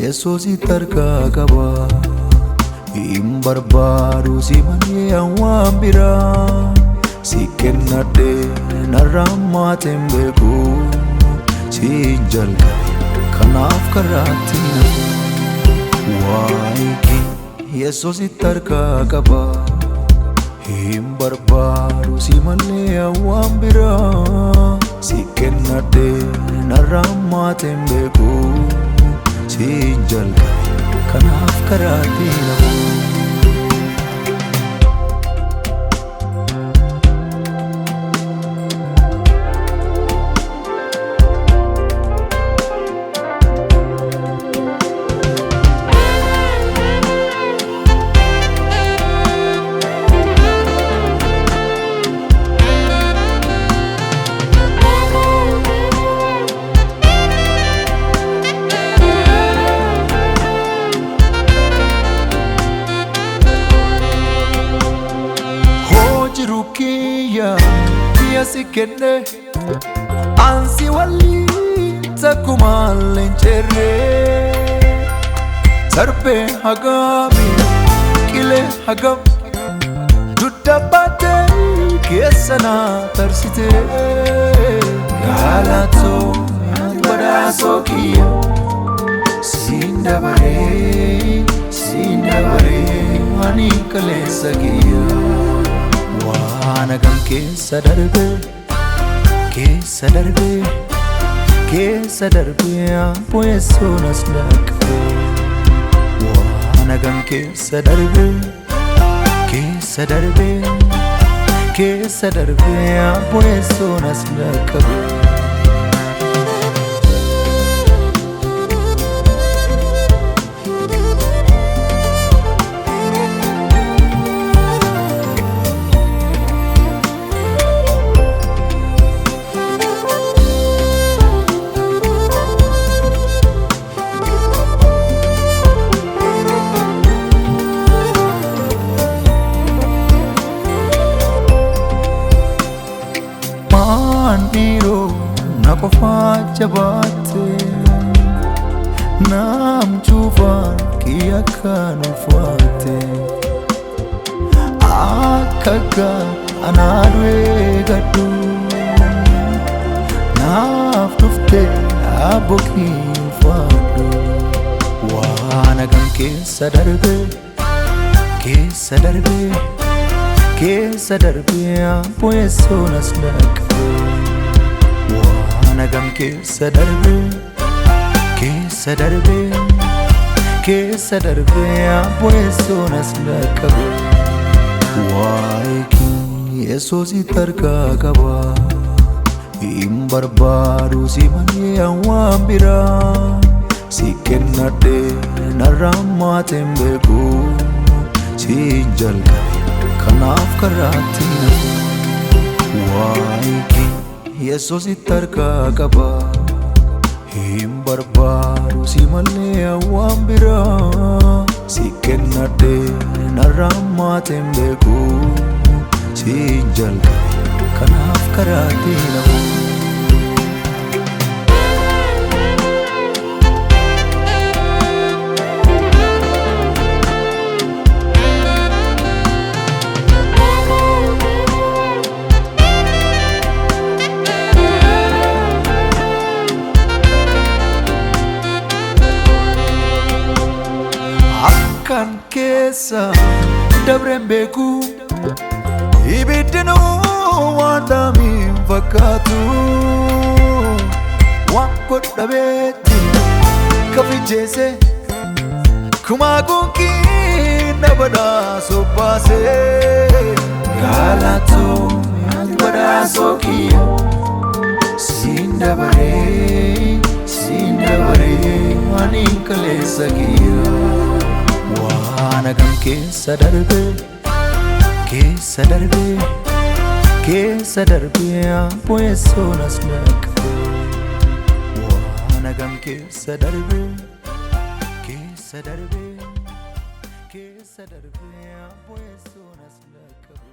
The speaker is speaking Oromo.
Yesuusi tarkaa qaba hin barbaadu si malee waan biraa si kennadhee narraa maateen beeku siin jalqabe kanaaf karaatti nafu waa'ee Yesuusi tarkaa qaba hin barbaadu si malee waan biraa si kennadhee narraa maateen beeku siin jalqabe kanaaf karaatti nafu. Kia si kenne ansi wali takuma lenchere sarpe hagami kile hagam dudabate kesana tarsite galato badaso kia sindabare mani kale sagia Wana gam keessa darbe ammoo Yesuun as dhaqe. Wana gam keessa darbe ammoo Yesuun as dhaqe. Mandiro na kofa jabate nam chuvan kia kanufate akaga anadwe gadu naftufte aboki fadu wana gam keessa darbe ammoo Yesuun as dhaqe. Wana gam keessa darbe ammoo Yesuun as dhaqe. Waa'ee Yesuusi tarkaa qaba hin barbaadu si malee waan biraa si kennadhee narraa maateen beeku siin jalqabe kanaaf karaatti nafu. Waa'ee Yesuusi tarkaa qaba hin barbaadu si malee waan biraa si kennadhee narraa maateen beeku siin jalqabe kanaaf karaatti nafu. Kan keessa dabreen beeku ibiddinu waan daamiin fakkaatu waan godhabeetti kaficheesse kumaa gunkiin na badhaasoo baase gaalatoo badhaasoo kiyya siin dabaree waan hin kaleessa kiyya. Wanagam keessa darbe keessa darbe Amboessoon as naqabe Wanagam keessa darbe Amboessoon as naqabe